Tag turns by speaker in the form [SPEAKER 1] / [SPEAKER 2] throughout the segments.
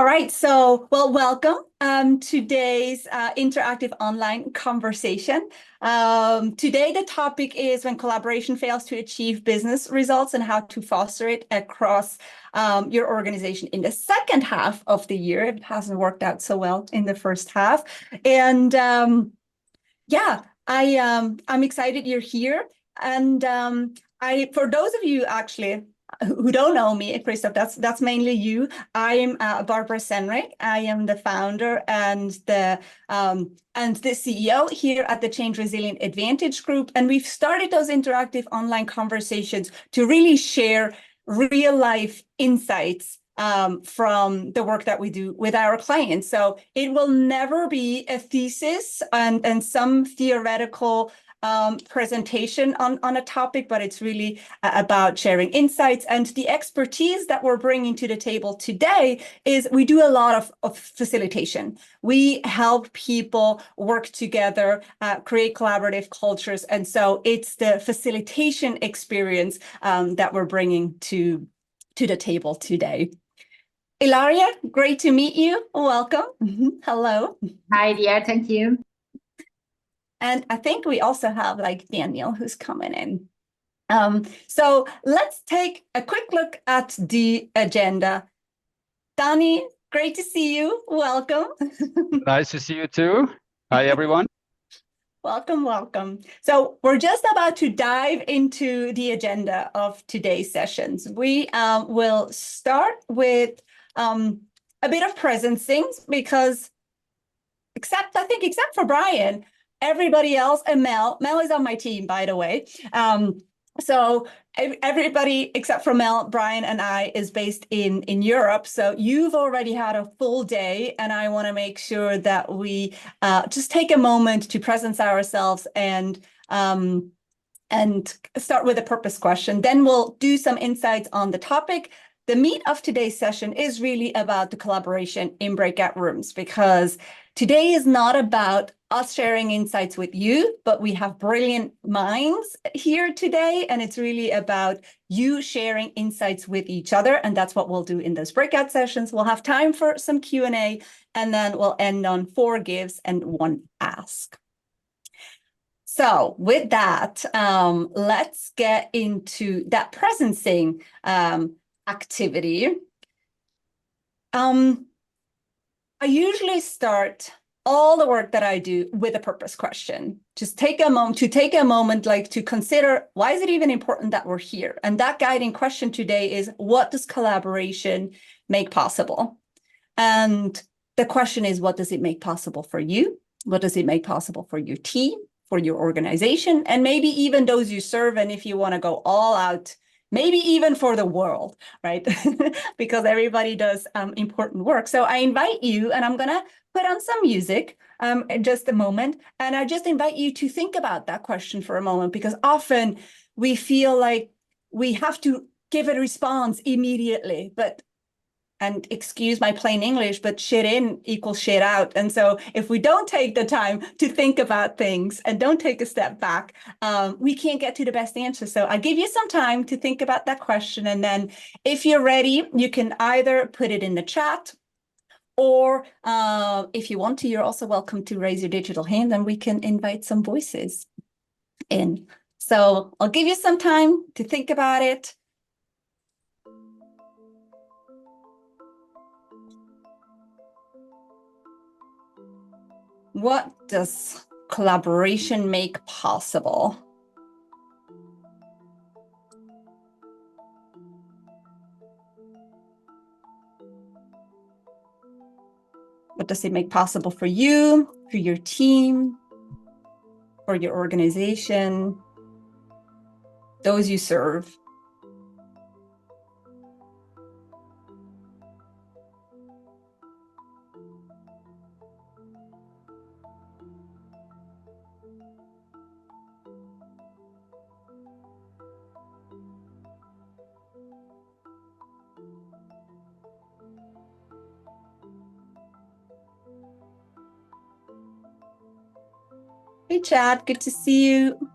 [SPEAKER 1] All right, so welcome today's interactive online conversation. Today, the topic is when collaboration fails to achieve business results and how to foster it across your organization in the second half of the year. It hasn't worked out so well in the first half, and yeah, I'm excited you're here, and for those of you actually who don't know me, Christoph, that's mainly you. I'm Barbara Senrick. I am the founder and the CEO here at the Change Resilient Advantage Group, and we've started those interactive online conversations to really share real life insights from the work that we do with our clients. So it will never be a thesis and some theoretical presentation on a topic, but it's really about sharing insights. And the expertise that we're bringing to the table today is we do a lot of facilitation. We help people work together, create collaborative cultures. And so it's the facilitation experience that we're bringing to the table today. Ilaria, great to meet you. Welcome. Hello.
[SPEAKER 2] Hi, dear. Thank you.
[SPEAKER 1] And I think we also have Daniel who's coming in. So let's take a quick look at the agenda. Dani, great to see you. Welcome.
[SPEAKER 3] Nice to see you too. Hi, everyone.
[SPEAKER 1] Welcome, welcome. So we're just about to dive into the agenda of today's sessions. We will start with a bit of presencing because except for Brian, everybody else, and Mel is on my team, by the way. So everybody except for Mel, Brian, and I is based in Europe. So you've already had a full day, and I want to make sure that we just take a moment to presence ourselves and start with a purpose question. Then we'll do some insights on the topic. The meat of today's session is really about the collaboration in breakout rooms, because today is not about us sharing insights with you, but we have brilliant minds here today, and it's really about you sharing insights with each other, and that's what we'll do in those breakout sessions. We'll have time for some Q&A, and then we'll end on 4 gives and 1 ask. So with that, let's get into that presencing activity. I usually start all the work that I do with a purpose question. Just take a moment to consider, why is it even important that we're here? And that guiding question today is, what does collaboration make possible? And the question is, what does it make possible for you? What does it make possible for your team, for your organization, and maybe even those you serve? And if you want to go all out, maybe even for the world, right? Because everybody does important work. So I invite you, and I'm going to put on some music in just a moment. And I just invite you to think about that question for a moment, because often we feel like we have to give a response immediately, and excuse my plain English, but shit in equals shit out. And so if we don't take the time to think about things and don't take a step back, we can't get to the best answer. So I give you some time to think about that question. And then if you're ready, you can either put it in the chat, or if you want to, you're also welcome to raise your digital hand and we can invite some voices in. So I'll give you some time to think about it. What does collaboration make possible? What does it make possible for you, for your team, for your organization, those you serve? Hey, Chad, good to see you.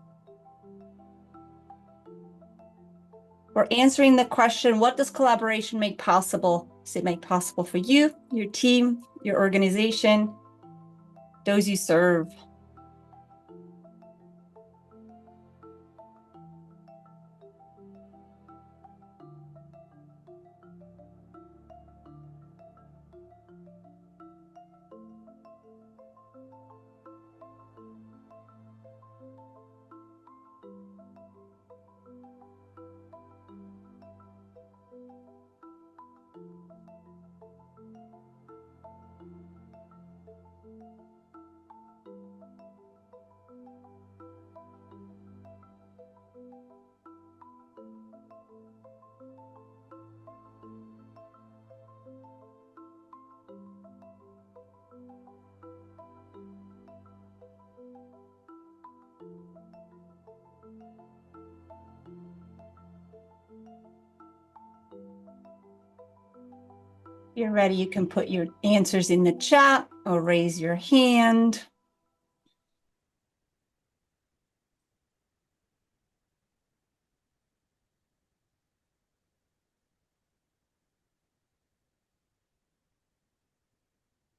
[SPEAKER 1] We're answering the question, what does collaboration make possible? Does it make possible for you, your team, your organization, those you serve? If you're ready, you can put your answers in the chat or raise your hand.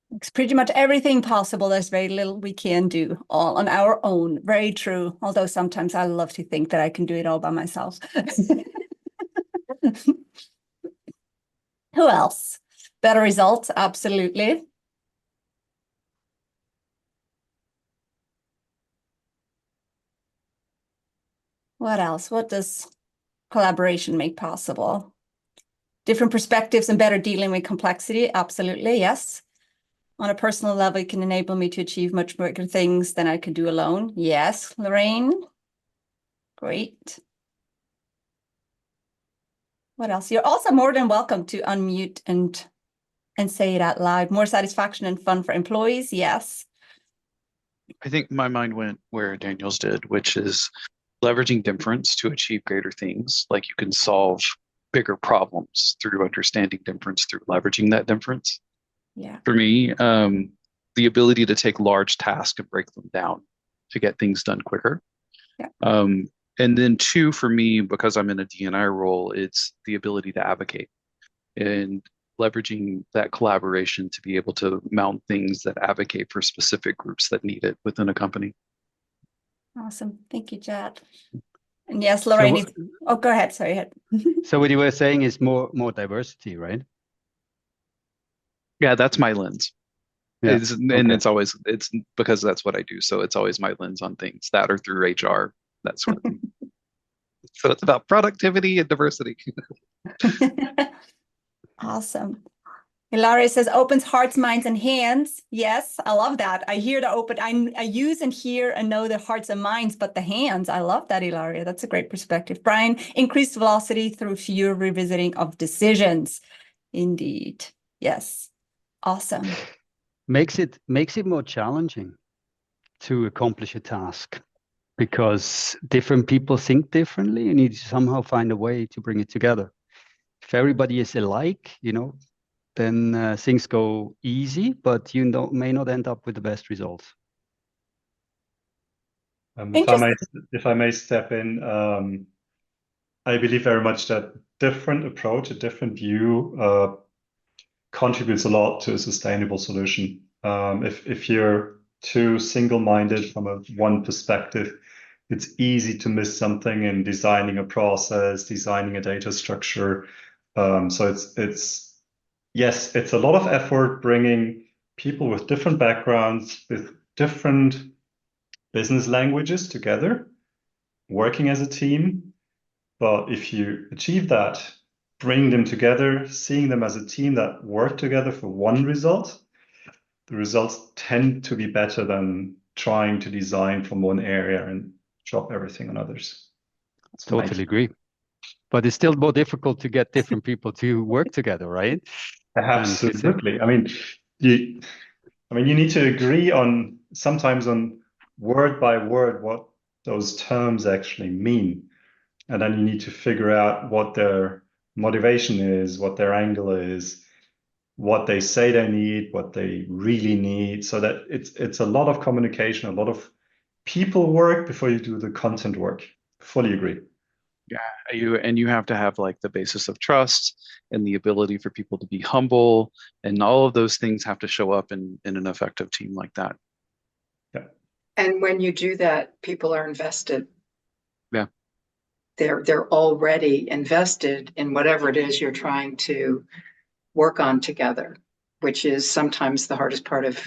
[SPEAKER 1] It's pretty much everything possible. There's very little we can do all on our own. Very true. Although sometimes I love to think that I can do it all by myself. Who else? Better results, absolutely. What else? What does collaboration make possible? Different perspectives and better dealing with complexity, absolutely, yes. On a personal level, it can enable me to achieve much bigger things than I could do alone. Yes, Lorraine. Great. What else? You're also more than welcome to unmute and say it out loud. More satisfaction and fun for employees. Yes.
[SPEAKER 4] I think my mind went where Daniel's did, which is leveraging difference to achieve greater things. Like you can solve bigger problems through understanding difference, through leveraging that difference.
[SPEAKER 1] Yeah.
[SPEAKER 4] For me, the ability to take large tasks and break them down to get things done quicker.
[SPEAKER 1] Yeah.
[SPEAKER 4] And then two, for me, because I'm in a D&I role, it's the ability to advocate and leveraging that collaboration to be able to mount things that advocate for specific groups that need it within a company.
[SPEAKER 1] Awesome. Thank you, Chad. And yes, Lorraine. Oh, go ahead. Sorry.
[SPEAKER 3] So what you were saying is more diversity, right?
[SPEAKER 4] Yeah, that's my lens.
[SPEAKER 3] Yeah.
[SPEAKER 4] And it's because that's what I do. So it's always my lens on things that are through HR, that sort of thing. So it's about productivity and diversity.
[SPEAKER 1] Awesome. Ilaria says opens hearts, minds, and hands. Yes, I love that. I hear the open. I use and hear and know the hearts and minds, but the hands, I love that, Ilaria. That's a great perspective. Brian, increased velocity through fewer revisiting of decisions. Indeed. Yes. Awesome.
[SPEAKER 3] Makes it more challenging to accomplish a task because different people think differently and you need to somehow find a way to bring it together. If everybody is alike, then things go easy, but you may not end up with the best results.
[SPEAKER 5] If I may step in, I believe very much that different approach, a different view contributes a lot to a sustainable solution. If you're too single-minded from one perspective, it's easy to miss something in designing a process, designing a data structure. So yes, it's a lot of effort bringing people with different backgrounds, with different business languages together, working as a team. But if you achieve that, bring them together, seeing them as a team that work together for one result, the results tend to be better than trying to design from one area and drop everything on others.
[SPEAKER 3] Totally agree. But it's still more difficult to get different people to work together, right?
[SPEAKER 5] Absolutely. I mean, you need to agree on sometimes on word by word what those terms actually mean. And then you need to figure out what their motivation is, what their angle is, what they say they need, what they really need. So that it's a lot of communication, a lot of people work before you do the content work. Fully agree.
[SPEAKER 4] You have to have like the basis of trust and the ability for people to be humble, and all of those things have to show up in an effective team like that.
[SPEAKER 5] Yeah.
[SPEAKER 6] And when you do that, people are invested.
[SPEAKER 4] Yeah.
[SPEAKER 6] They're already invested in whatever it is you're trying to work on together, which is sometimes the hardest part of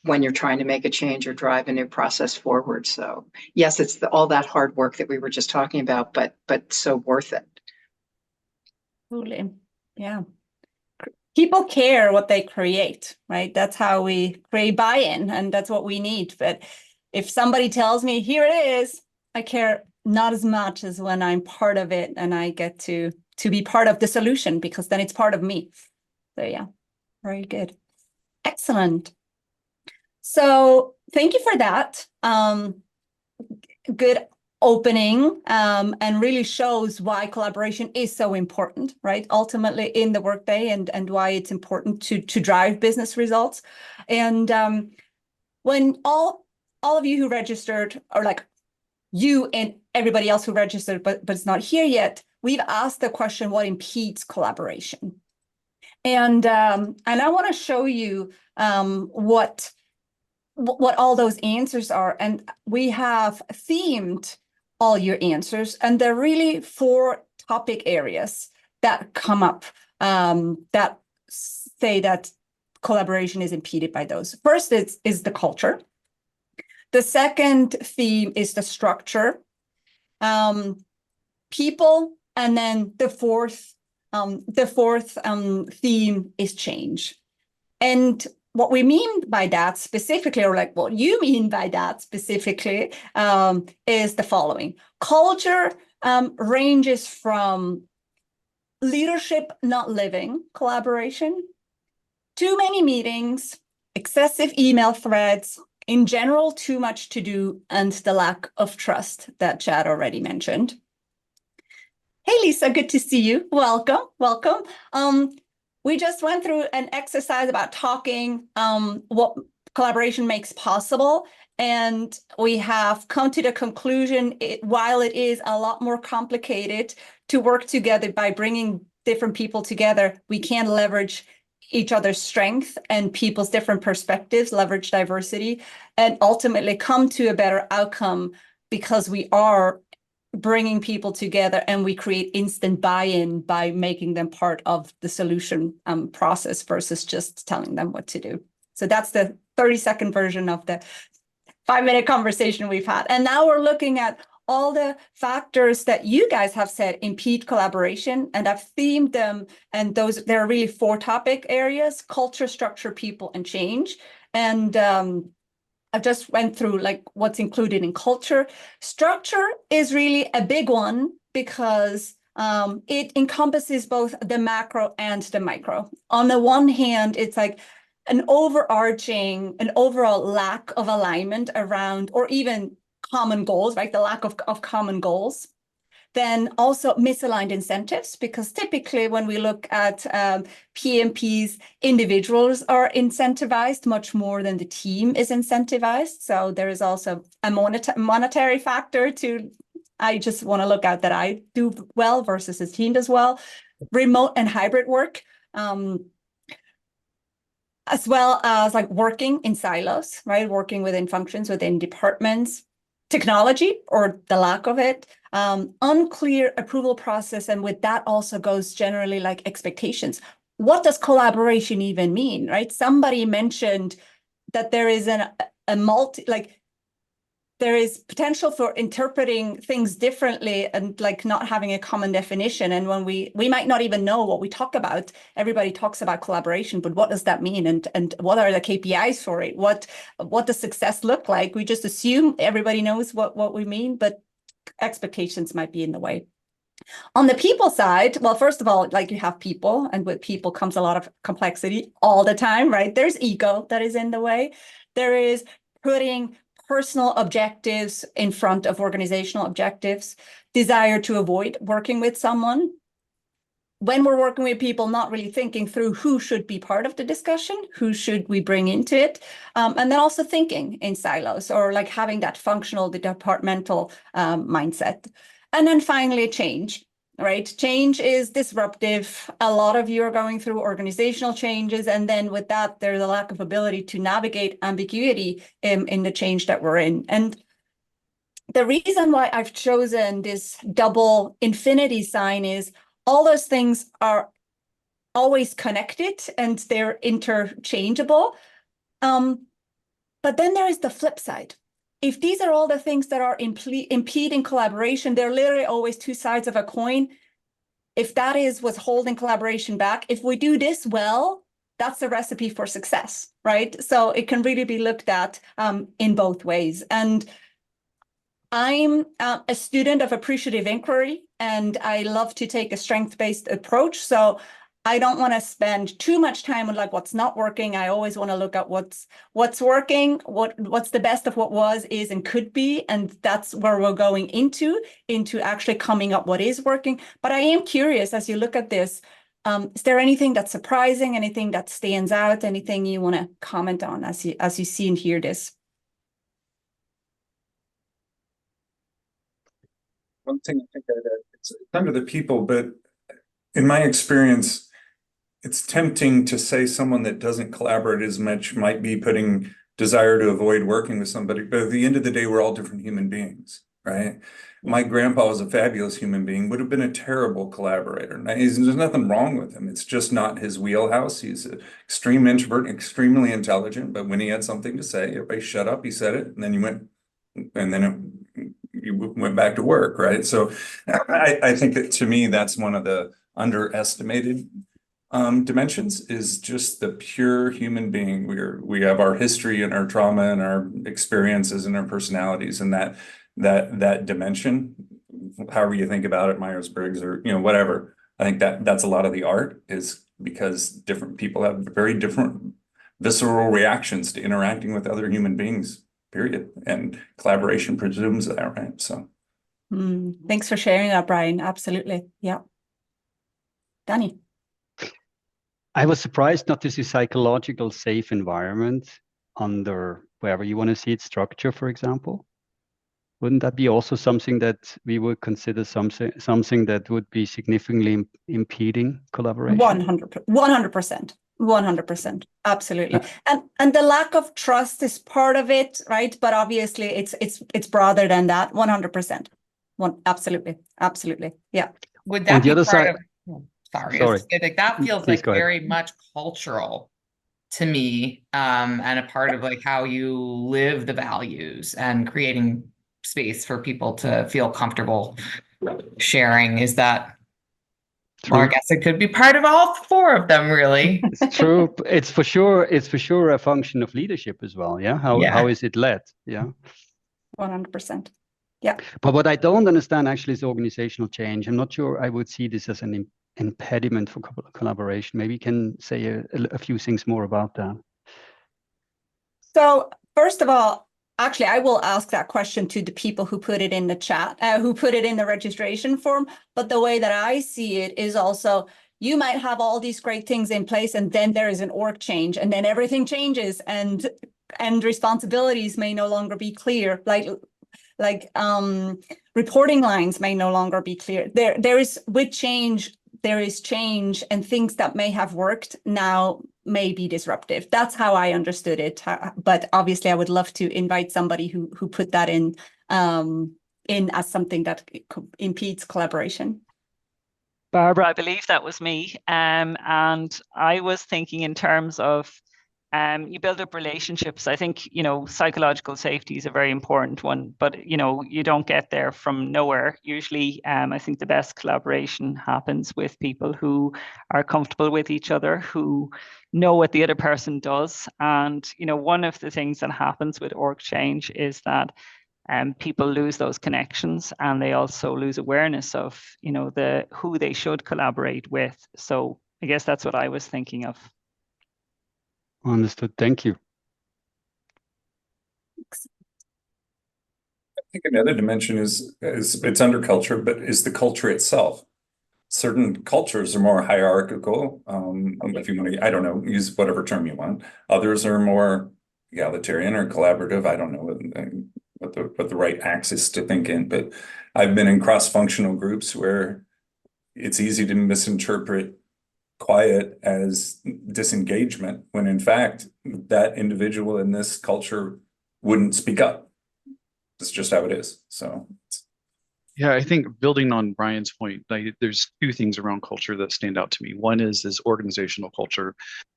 [SPEAKER 6] when you're trying to make a change or drive a new process forward. So yes, it's all that hard work that we were just talking about, but so worth it.
[SPEAKER 1] Totally. Yeah. People care what they create, right? That's how we create buy-in, and that's what we need. But if somebody tells me, here it is, I care not as much as when I'm part of it and I get to be part of the solution, because then it's part of me. So yeah, very good. Excellent. So thank you for that. Good opening, and really shows why collaboration is so important, right? Ultimately in the workday, and why it's important to drive business results. And when all of you who registered, or like you and everybody else who registered but it's not here yet, we've asked the question, what impedes collaboration? And I want to show you what all those answers are. And we have themed all your answers, and they're really 4 topic areas that come up that say that collaboration is impeded by those. First is the culture. The second theme is the structure, people, and then the fourth theme is change. And what we mean by that specifically, or like what you mean by that specifically, is the following. Culture ranges from leadership not living collaboration, too many meetings, excessive email threads, in general, too much to do, and the lack of trust that Chad already mentioned. Hey, Lisa, good to see you. Welcome, welcome. We just went through an exercise about talking what collaboration makes possible, and we have come to the conclusion, while it is a lot more complicated to work together by bringing different people together, we can leverage each other's strength and people's different perspectives, leverage diversity, and ultimately come to a better outcome, because we are bringing people together and we create instant buy-in by making them part of the solution process versus just telling them what to do. So that's the 30-second version of the 5-minute conversation we've had. And now we're looking at all the factors that you guys have said impede collaboration, and I've themed them, and there are really 4 topic areas: culture, structure, people, and change. And I just went through like what's included in culture. Structure is really a big one, because it encompasses both the macro and the micro. On the one hand, it's like an overall lack of alignment around, or even common goals, right? The lack of common goals. Then also misaligned incentives, because typically when we look at PMPs, individuals are incentivized much more than the team is incentivized. So there is also a monetary factor to, I just want to look at that I do well versus the team does well. Remote and hybrid work, as well as like working in silos, right? Working within functions, within departments. Technology, or the lack of it, unclear approval process, and with that also goes generally like expectations. What does collaboration even mean, right? Somebody mentioned that there is there is potential for interpreting things differently and like not having a common definition. And when we might not even know what we talk about. Everybody talks about collaboration, but what does that mean? And what are the KPIs for it? What does success look like? We just assume everybody knows what we mean, but expectations might be in the way. On the people side, well, first of all, like you have people, and with people comes a lot of complexity all the time, right? There's ego that is in the way. There is putting personal objectives in front of organizational objectives, desire to avoid working with someone. When we're working with people, not really thinking through who should be part of the discussion, who should we bring into it, and then also thinking in silos, or like having that functional, the departmental mindset. And then finally, change, right? Change is disruptive. A lot of you are going through organizational changes. And then with that, there's a lack of ability to navigate ambiguity in the change that we're in. And the reason why I've chosen this double infinity sign is all those things are always connected and they're interchangeable. But then there is the flip side. If these are all the things that are impeding collaboration, they're literally always two sides of a coin. If that is what's holding collaboration back, if we do this well, that's the recipe for success, right? So it can really be looked at in both ways. And I'm a student of appreciative inquiry, and I love to take a strength-based approach. So I don't want to spend too much time on like what's not working. I always want to look at what's working, what's the best of what was, is, and could be, and that's where we're going into actually coming up what is working. But I am curious, as you look at this, is there anything that's surprising, anything that stands out, anything you want to comment on as you see and hear this?
[SPEAKER 7] One thing I think it's under the people, but in my experience, it's tempting to say someone that doesn't collaborate as much might be putting desire to avoid working with somebody. But at the end of the day, we're all different human beings, right? My grandpa was a fabulous human being, would have been a terrible collaborator. Now, there's nothing wrong with him. It's just not his wheelhouse. He's an extreme introvert, extremely intelligent. But when he had something to say, everybody shut up, he said it, and then you went back to work, right? So I think that to me, that's one of the underestimated dimensions, is just the pure human being. We have our history and our trauma and our experiences and our personalities, and that dimension, however you think about it, Myers-Briggs or whatever. I think that's a lot of the art, is because different people have very different visceral reactions to interacting with other human beings, period. And collaboration presumes that, right? So
[SPEAKER 1] thanks for sharing that, Brian. Absolutely. Yeah. Danny.
[SPEAKER 3] I was surprised not to see psychological safe environment under wherever you want to see it, structure, for example. Wouldn't that be also something that we would consider something that would be significantly impeding collaboration?
[SPEAKER 1] 100%. Absolutely. And the lack of trust is part of it, right? But obviously it's broader than that. 100%. Absolutely. Yeah.
[SPEAKER 8] Would that
[SPEAKER 3] On the
[SPEAKER 8] be
[SPEAKER 3] other
[SPEAKER 8] part
[SPEAKER 3] side,
[SPEAKER 8] of, sorry,
[SPEAKER 3] sorry.
[SPEAKER 8] like that feels
[SPEAKER 3] Please
[SPEAKER 8] like
[SPEAKER 3] go ahead.
[SPEAKER 8] very much cultural to me, and a part of like how you live the values and creating space for people to feel comfortable sharing. Is that true? Well, I guess it could be part of all four of them, really.
[SPEAKER 3] It's true. It's for sure a function of leadership as well. Yeah. How is it led? Yeah.
[SPEAKER 1] 100%. Yeah.
[SPEAKER 3] But what I don't understand actually is organizational change. I'm not sure I would see this as an impediment for collaboration. Maybe you can say a few things more about that.
[SPEAKER 1] So first of all, actually, I will ask that question to the people who put it in the chat, who put it in the registration form. But the way that I see it is also, you might have all these great things in place, and then there is an org change, and then everything changes, and responsibilities may no longer be clear. Like reporting lines may no longer be clear. There is change, and things that may have worked now may be disruptive. That's how I understood it. But obviously I would love to invite somebody who put that in as something that impedes collaboration.
[SPEAKER 9] Barbara, I believe that was me. And I was thinking in terms of you build up relationships. I think, psychological safety is a very important one, but, you don't get there from nowhere. Usually, I think the best collaboration happens with people who are comfortable with each other, who know what the other person does. And, one of the things that happens with org change is that people lose those connections, and they also lose awareness of, who they should collaborate with. So I guess that's what I was thinking of.
[SPEAKER 3] Understood. Thank you.
[SPEAKER 7] I think another dimension is it's under culture, but is the culture itself. Certain cultures are more hierarchical. If you want to, I don't know, use whatever term you want. Others are more egalitarian or collaborative. I don't know what the right axis to think in, but I've been in cross-functional groups where it's easy to misinterpret quiet as disengagement, when in fact, that individual in this culture wouldn't speak up. It's just how it is. So
[SPEAKER 4] Yeah, I think building on Brian's point, there's two things around culture that stand out to me. One is organizational culture.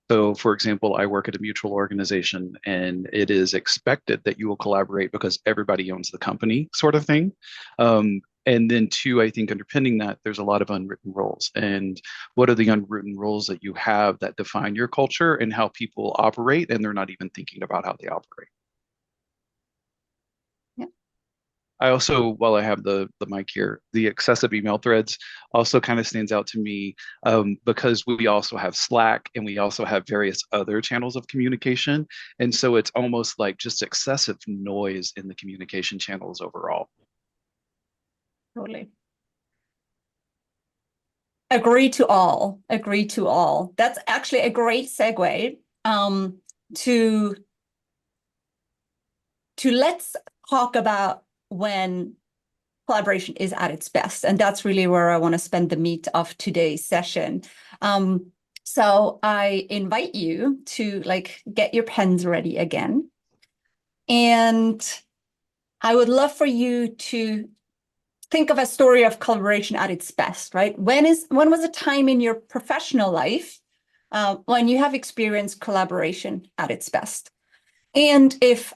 [SPEAKER 4] So, for example, I work at a mutual organization, and it is expected that you will collaborate because everybody owns the company, sort of thing. And then two, I think underpinning that, there's a lot of unwritten rules. And what are the unwritten rules that you have that define your culture and how people operate, and they're not even thinking about how they operate? I also, while I have the mic here, the excessive email threads also kind of stands out to me, because we also have Slack and we also have various other channels of communication. And so it's almost like just excessive noise in the communication channels overall.
[SPEAKER 1] Totally. Agree to all. Agree to all. That's actually a great segue to let's talk about when collaboration is at its best. And that's really where I want to spend the meat of today's session. So I invite you to get your pens ready again. And I would love for you to think of a story of collaboration at its best, right? When was a time in your professional life when you have experienced collaboration at its best? And if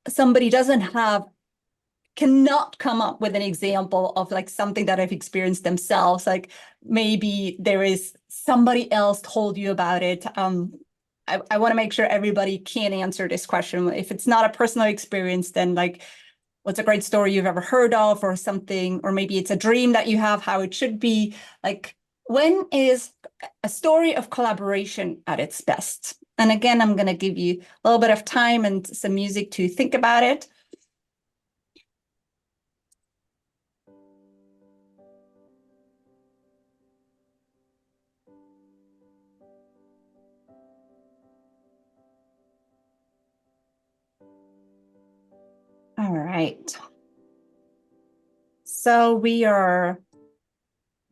[SPEAKER 1] somebody cannot come up with an example of something that I've experienced themselves, maybe there is somebody else told you about it. I want to make sure everybody can answer this question. If it's not a personal experience, then what's a great story you've ever heard of, or something, or maybe it's a dream that you have, how it should be. When is a story of collaboration at its best? And again, I'm going to give you a little bit of time and some music to think about it. All right. So we are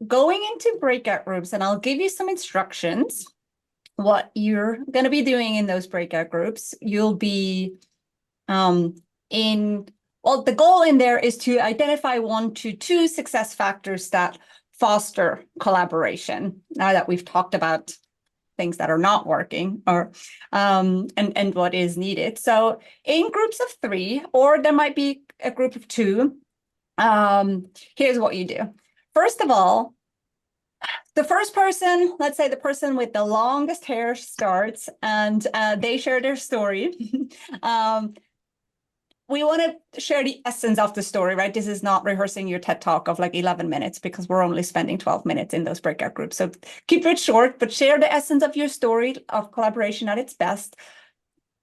[SPEAKER 1] going into breakout rooms, and I'll give you some instructions what you're going to be doing in those breakout groups. You'll be the goal in there is to identify 1 to 2 success factors that foster collaboration. Now that we've talked about things that are not working, or and what is needed. So in groups of 3, or there might be a group of 2, here's what you do. First of all, the first person, let's say the person with the longest hair starts, and they share their story. We want to share the essence of the story, right? This is not rehearsing your TED Talk of 11 minutes, because we're only spending 12 minutes in those breakout groups. So keep it short, but share the essence of your story of collaboration at its best.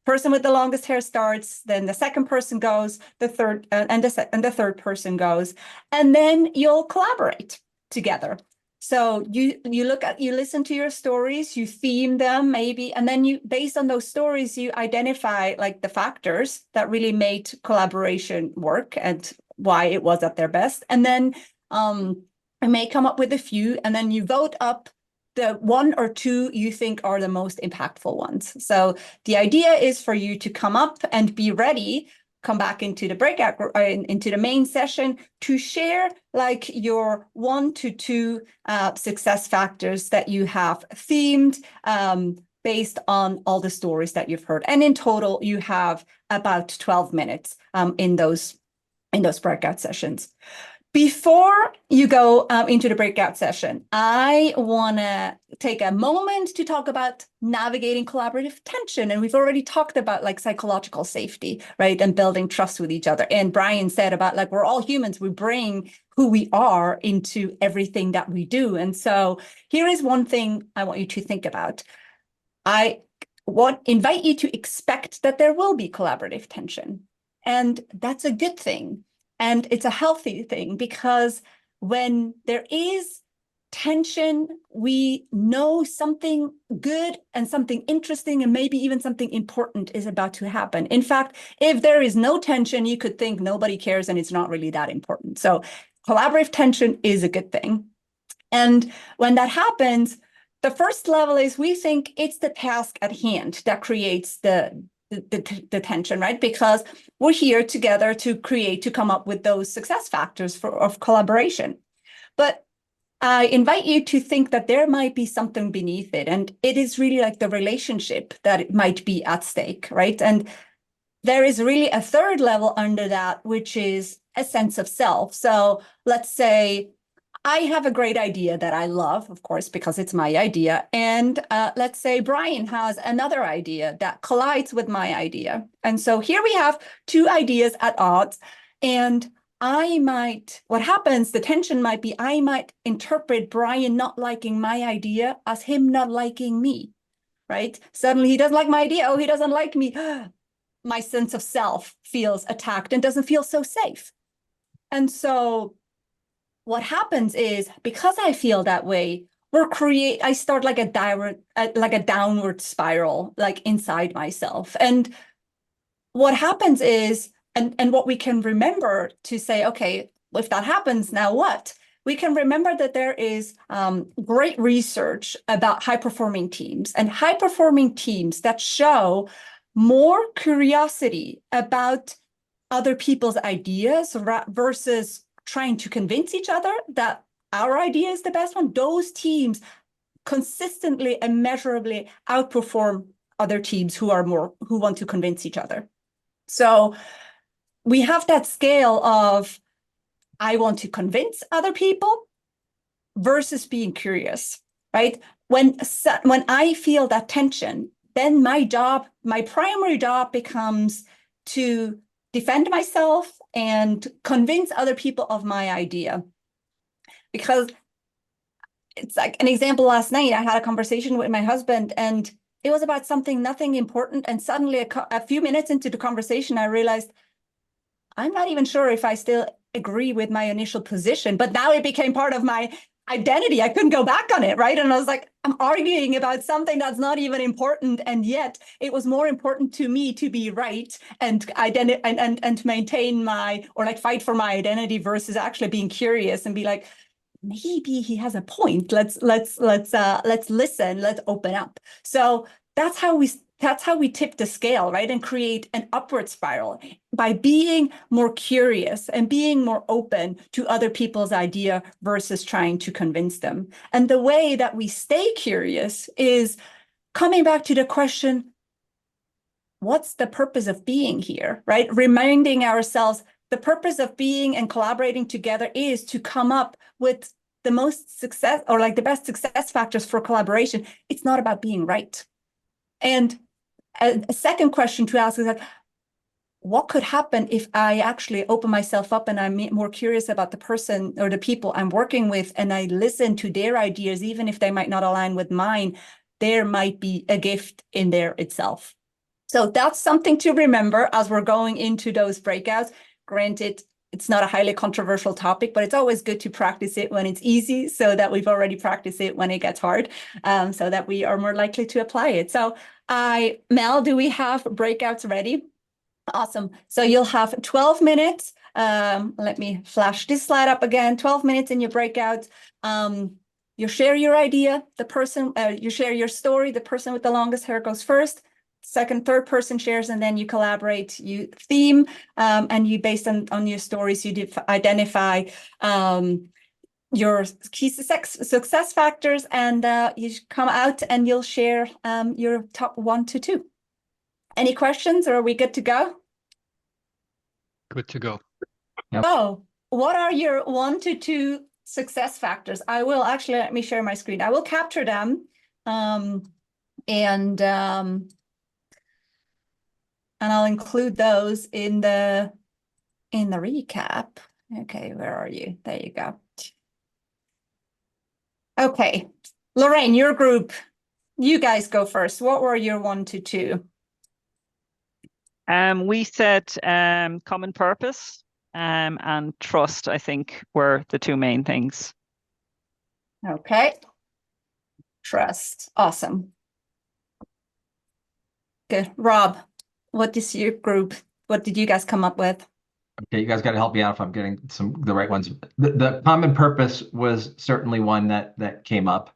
[SPEAKER 1] Person with the longest hair starts, then the second person goes, the third, and the third person goes, and then you'll collaborate together. So you listen to your stories, you theme them maybe, and then you, based on those stories, you identify the factors that really made collaboration work and why it was at their best. And then I may come up with a few, and then you vote up the 1 or 2 you think are the most impactful ones. So the idea is for you to come up and be ready, come back into the breakout, into the main session, to share your 1 to 2 success factors that you have themed based on all the stories that you've heard. And in total, you have about 12 minutes in those breakout sessions. Before you go into the breakout session, I want to take a moment to talk about navigating collaborative tension. And we've already talked about psychological safety, right? And building trust with each other. And Brian said about we're all humans. We bring who we are into everything that we do. And so here is one thing I want you to think about. I invite you to expect that there will be collaborative tension. And that's a good thing. And it's a healthy thing, because when there is tension, we know something good and something interesting and maybe even something important is about to happen. In fact, if there is no tension, you could think nobody cares and it's not really that important. So collaborative tension is a good thing. And when that happens, the first level is we think it's the task at hand that creates the tension, right? Because we're here together to come up with those success factors of collaboration. But I invite you to think that there might be something beneath it. And it is really like the relationship that it might be at stake, right? And there is really a third level under that, which is a sense of self. So let's say I have a great idea that I love, of course, because it's my idea. And let's say Brian has another idea that collides with my idea. And so here we have two ideas at odds. And what happens, the tension might be, I might interpret Brian not liking my idea as him not liking me, right? Suddenly he doesn't like my idea. Oh, he doesn't like me. My sense of self feels attacked and doesn't feel so safe. And so what happens is, because I feel that way, I start like a downward spiral, like inside myself. And what happens is, and what we can remember to say, okay, if that happens, now what? We can remember that there is great research about high-performing teams, and high-performing teams that show more curiosity about other people's ideas versus trying to convince each other that our idea is the best one. Those teams consistently and measurably outperform other teams who want to convince each other. So we have that scale of I want to convince other people versus being curious, right? When I feel that tension, then my primary job becomes to defend myself and convince other people of my idea. Because it's like an example, last night, I had a conversation with my husband and it was about nothing important. And suddenly a few minutes into the conversation, I realized I'm not even sure if I still agree with my initial position, but now it became part of my identity. I couldn't go back on it, right? And I was like, I'm arguing about something that's not even important, and yet it was more important to me to be right and to maintain fight for my identity versus actually being curious and be like, maybe he has a point. Let's listen. Let's open up. So that's how we tip the scale, right? And create an upward spiral by being more curious and being more open to other people's idea versus trying to convince them. And the way that we stay curious is coming back to the question, what's the purpose of being here, right? Reminding ourselves the purpose of being and collaborating together is to come up with the most success or like the best success factors for collaboration. It's not about being right. And a second question to ask is that, what could happen if I actually open myself up and I'm more curious about the person or the people I'm working with, and I listen to their ideas, even if they might not align with mine? There might be a gift in there itself. So that's something to remember as we're going into those breakouts. Granted, it's not a highly controversial topic, but it's always good to practice it when it's easy so that we've already practiced it when it gets hard, so that we are more likely to apply it. So Mel, do we have breakouts ready? Awesome. So you'll have 12 minutes. Let me flash this slide up again. 12 minutes in your breakout. You share your idea. You share your story. The person with the longest hair goes first. Second, third person shares, and then you collaborate. You theme, and you, based on your stories, you identify your key success factors, and you come out and you'll share your top 1 to 2. Any questions, or are we good to go?
[SPEAKER 3] Good to go.
[SPEAKER 7] Yep.
[SPEAKER 1] Oh, what are your 1 to 2 success factors? I will actually, let me share my screen. I will capture them, and I'll include those in the recap. Okay, where are you? There you go. Okay, Lorraine, your group, you guys go first. What were your 1 to 2?
[SPEAKER 9] We said common purpose and trust, I think, were the 2 main things.
[SPEAKER 1] Okay. Trust. Awesome. Good. Rob, what is your group? What did you guys come up with?
[SPEAKER 10] Okay, you guys got to help me out if I'm getting the right ones. The common purpose was certainly one that came up.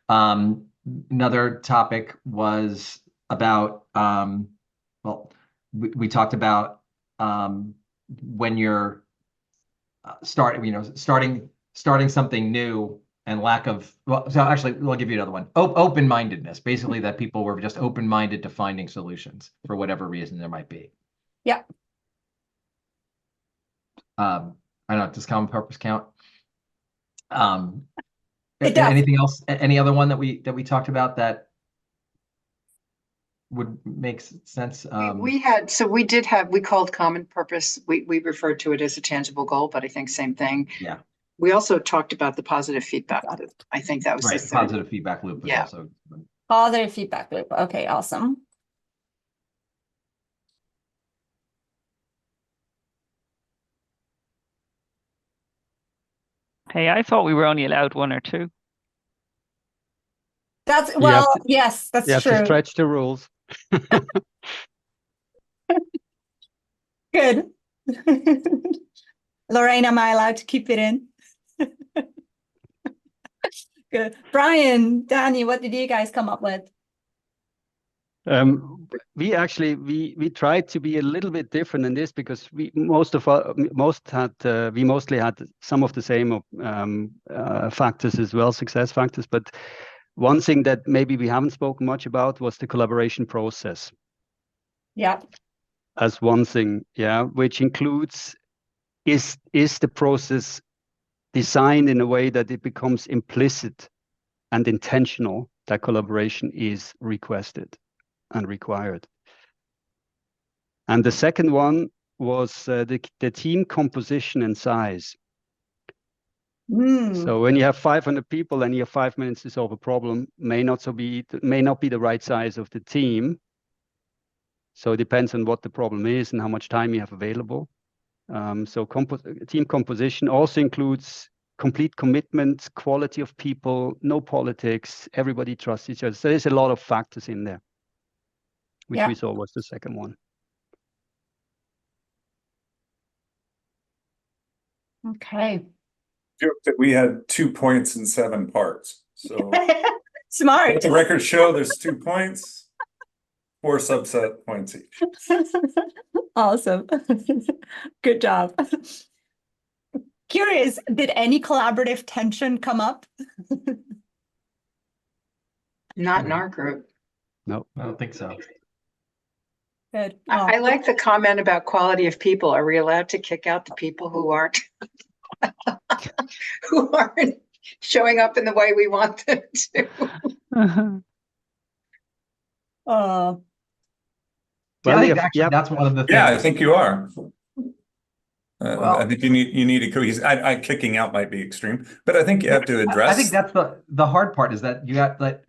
[SPEAKER 10] Another topic was about well, we talked about when you're starting something new and lack of, well, so actually I'll give you another one. Open-mindedness, basically that people were just open-minded to finding solutions for whatever reason there might be.
[SPEAKER 1] Yeah.
[SPEAKER 10] I don't know, does common purpose count?
[SPEAKER 1] It does.
[SPEAKER 10] Anything else? Any other one that we talked about that would make sense?
[SPEAKER 6] We called common purpose. We referred to it as a tangible goal, but I think same thing.
[SPEAKER 10] Yeah.
[SPEAKER 6] We also talked about the positive feedback loop. I think that was
[SPEAKER 10] Right.
[SPEAKER 6] the third.
[SPEAKER 10] Positive feedback loop was
[SPEAKER 6] Yeah.
[SPEAKER 10] also.
[SPEAKER 1] Positive feedback loop. Okay, awesome.
[SPEAKER 9] Hey, I thought we were only allowed one or two.
[SPEAKER 1] That's
[SPEAKER 3] You have
[SPEAKER 1] yes, that's
[SPEAKER 3] You have
[SPEAKER 1] true.
[SPEAKER 3] to stretch the rules.
[SPEAKER 1] Good. Lorraine, am I allowed to keep it in? Good. Brian, Danny, what did you guys come up with?
[SPEAKER 3] We actually we tried to be a little bit different in this because we mostly had some of the same factors as well, success factors. But one thing that maybe we haven't spoken much about was the collaboration process.
[SPEAKER 1] Yeah.
[SPEAKER 3] As one thing, yeah, which includes is the process designed in a way that it becomes implicit and intentional that collaboration is requested and required. And the second one was the team composition and size. So when you have 500 people and you have 5 minutes to solve a problem, may not be the right size of the team. So it depends on what the problem is and how much time you have available. So team composition also includes complete commitment, quality of people, no politics, everybody trusts each other. So there's a lot of factors in there, which we saw was the second one.
[SPEAKER 1] Okay.
[SPEAKER 7] Joke that we had 2 points in 7 parts. So
[SPEAKER 1] Smart.
[SPEAKER 7] let the record show there's 2 points, 4 subset points each.
[SPEAKER 1] Awesome. Good job. Curious, did any collaborative tension come up?
[SPEAKER 6] Not in our group.
[SPEAKER 3] No,
[SPEAKER 10] I don't think so.
[SPEAKER 1] Good.
[SPEAKER 6] I like the comment about quality of people. Are we allowed to kick out the people who aren't who aren't showing up in the way we want them to?
[SPEAKER 10] Well, I think actually that's one of the things.
[SPEAKER 7] Yeah, I think you are.
[SPEAKER 10] Well,
[SPEAKER 7] I think you need a cohesive. I kicking out might be extreme, but I think you have to address.
[SPEAKER 10] I think that's the hard part is that you got like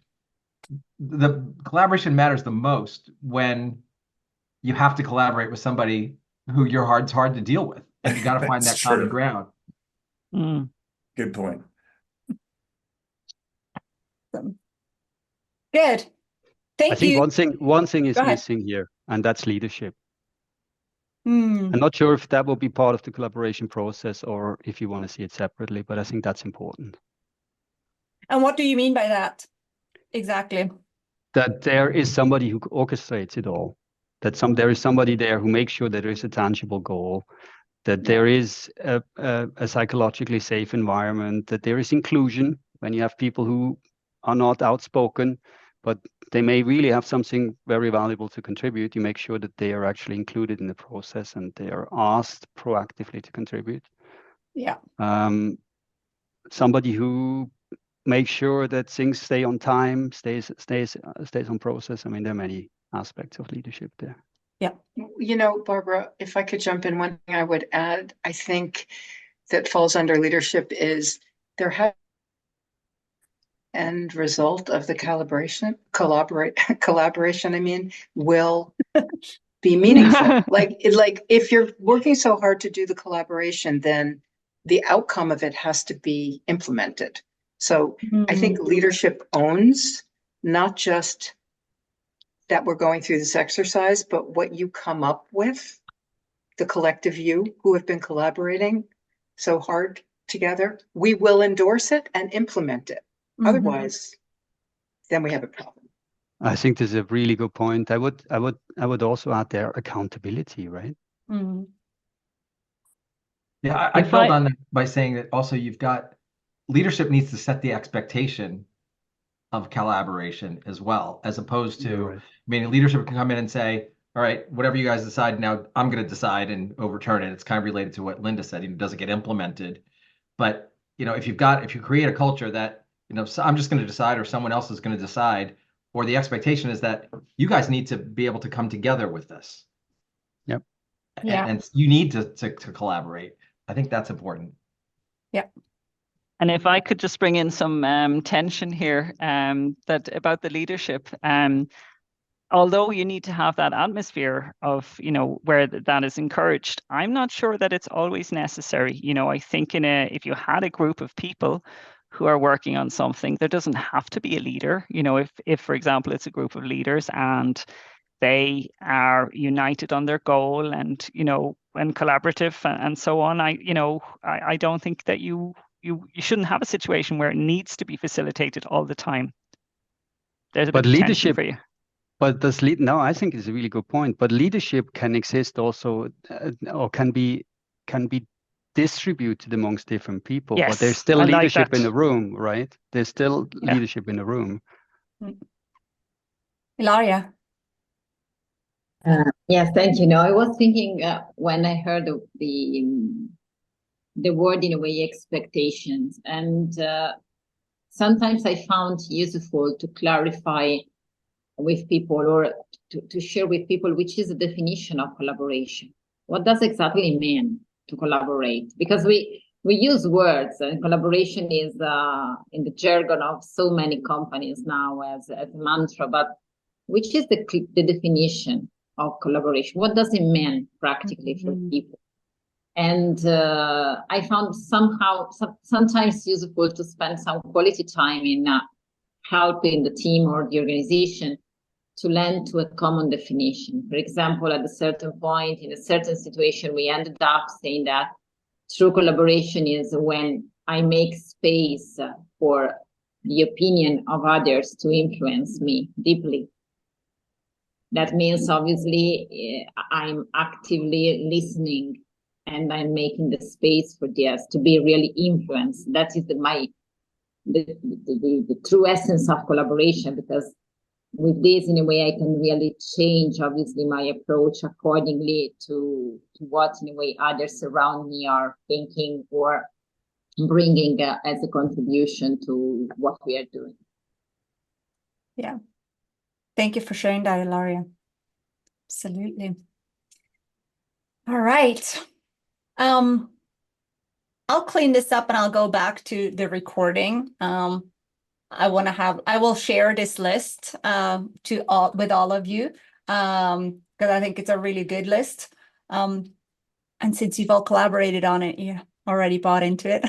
[SPEAKER 10] the collaboration matters the most when you have to collaborate with somebody who it's hard to deal with, and you got to find that common ground.
[SPEAKER 7] Good point.
[SPEAKER 1] Good. Thank you.
[SPEAKER 3] I think one thing is missing here, and that's leadership. I'm not sure if that will be part of the collaboration process or if you want to see it separately, but I think that's important.
[SPEAKER 1] And what do you mean by that? Exactly.
[SPEAKER 3] That there is somebody who orchestrates it all. That there is somebody there who makes sure that there is a tangible goal, that there is a psychologically safe environment, that there is inclusion when you have people who are not outspoken, but they may really have something very valuable to contribute. You make sure that they are actually included in the process and they are asked proactively to contribute.
[SPEAKER 1] Yeah.
[SPEAKER 3] Somebody who makes sure that things stay on time, stays on process. I mean, there are many aspects of leadership there.
[SPEAKER 6] Yeah. You know, Barbara, if I could jump in, one thing I would add, I think that falls under leadership is there has end result of the collaboration, I mean, will be meaningful. like if you're working so hard to do the collaboration, then the outcome of it has to be implemented. So I think leadership owns not just that we're going through this exercise, but what you come up with the collective you who have been collaborating so hard together, we will endorse it and implement it. Otherwise, then we have a problem.
[SPEAKER 3] I think this is a really good point. I would also add there accountability, right?
[SPEAKER 1] Mm-hmm.
[SPEAKER 10] Yeah, I build on that by saying that also you've got leadership needs to set the expectation of collaboration as well, as opposed to,
[SPEAKER 3] Right.
[SPEAKER 10] I mean, leadership can come in and say, all right, whatever you guys decide now, I'm going to decide and overturn it. It's kind of related to what Linda said, it doesn't get implemented. But, if you create a culture that, so I'm just going to decide or someone else is going to decide, or the expectation is that you guys need to be able to come together with this.
[SPEAKER 3] Yep.
[SPEAKER 10] And you need to collaborate. I think that's important.
[SPEAKER 1] Yeah.
[SPEAKER 9] And if I could just bring in some tension here, that about the leadership, although you need to have that atmosphere of, where that is encouraged, I'm not sure that it's always necessary. I think if you had a group of people who are working on something, there doesn't have to be a leader. If for example, it's a group of leaders and they are united on their goal and, and collaborative and so on, I don't think that you shouldn't have a situation where it needs to be facilitated all the time. There's a bit of tension for you.
[SPEAKER 3] But no, I think it's a really good point. But leadership can exist also, or can be distributed amongst different people.
[SPEAKER 9] Yes,
[SPEAKER 3] but there's still
[SPEAKER 9] I like
[SPEAKER 3] leadership in
[SPEAKER 9] that.
[SPEAKER 3] the room, right? There's still leadership in the room.
[SPEAKER 1] Ilaria.
[SPEAKER 2] Yes, thank you. No, I was thinking when I heard of the word in a way expectations, and sometimes I found useful to clarify with people or to share with people which is the definition of collaboration. What does exactly mean to collaborate? Because we use words, and collaboration is in the jargon of so many companies now as a mantra, but which is the definition of collaboration? What does it mean practically for people? And I found sometimes useful to spend some quality time in helping the team or the organization to land to a common definition. For example, at a certain point in a certain situation, we ended up saying that true collaboration is when I make space for the opinion of others to influence me deeply. That means obviously I'm actively listening and I'm making the space for this to be really influenced. That is the true essence of collaboration, because with this, in a way, I can really change, obviously, my approach accordingly to what, in a way, others around me are thinking or bringing as a contribution to what we are doing.
[SPEAKER 1] Yeah. Thank you for sharing that, Ilaria. Absolutely. All right. I'll clean this up and I'll go back to the recording. I will share this list with all of you because I think it's a really good list. And since you've all collaborated on it, you already bought into it.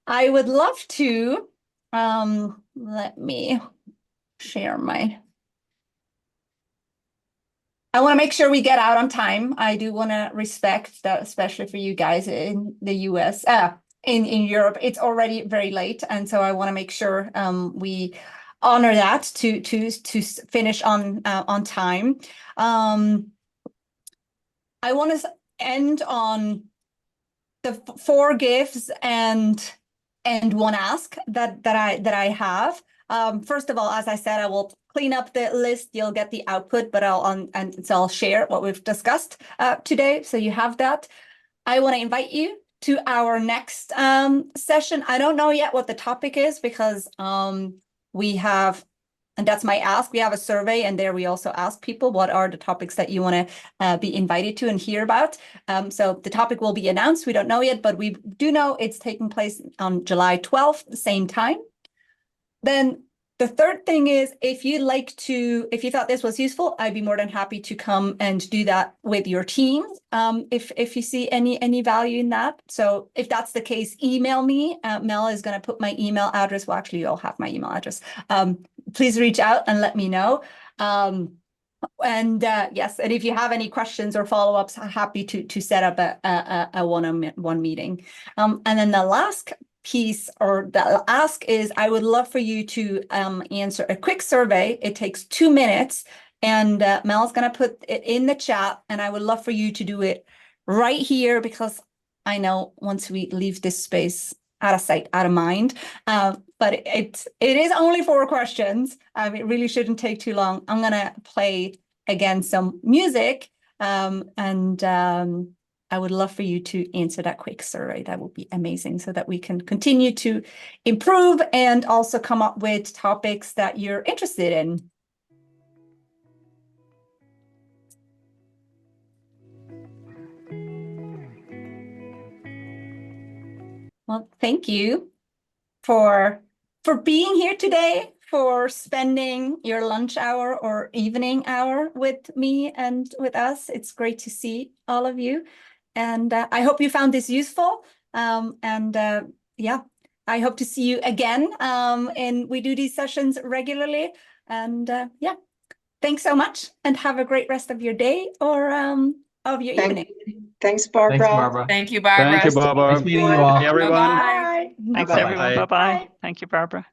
[SPEAKER 1] I would love to let me share I want to make sure we get out on time. I do want to respect that, especially for you guys in the US. In Europe, it's already very late, and so I want to make sure we honor that to finish on time. I want to end on the 4 gifts and one ask that I have. First of all, as I said, I will clean up the list. You'll get the output, but I'll share what we've discussed today, so you have that. I want to invite you to our next session. I don't know yet what the topic is because we have, and that's my ask, we have a survey, and there we also ask people what are the topics that you want to be invited to and hear about. So the topic will be announced. We don't know yet, but we do know it's taking place on July 12th, the same time. Then the third thing is, if you thought this was useful, I'd be more than happy to come and do that with your team. If you see any value in that. So if that's the case, email me. Mel is going to put my email address. Well, actually, you all have my email address. Please reach out and let me know. And yes, and if you have any questions or follow-ups, I'm happy to set up a one-on-one meeting. And then the last piece or the ask is I would love for you to answer a quick survey. It takes 2 minutes, and Mel's going to put it in the chat, and I would love for you to do it right here, because I know once we leave this space, out of sight, out of mind. But it is only 4 questions. It really shouldn't take too long. I'm going to play again some music, and I would love for you to answer that quick survey. That would be amazing, so that we can continue to improve and also come up with topics that you're interested in. Well, thank you for being here today, for spending your lunch hour or evening hour with me and with us. It's great to see all of you. And I hope you found this useful. Yeah, I hope to see you again. And we do these sessions regularly. And yeah, thanks so much, and have a great rest of your day or of your evening.
[SPEAKER 6] Thanks, Barbara.
[SPEAKER 10] Thanks, Barbara.
[SPEAKER 8] Thank you, Barbara.
[SPEAKER 3] Thank you, Barbara.
[SPEAKER 10] Nice meeting you all.
[SPEAKER 3] Hey, everyone.
[SPEAKER 8] Bye-bye.
[SPEAKER 9] Thanks,
[SPEAKER 6] Bye-bye.
[SPEAKER 9] everyone. Bye-bye. Thank you, Barbara.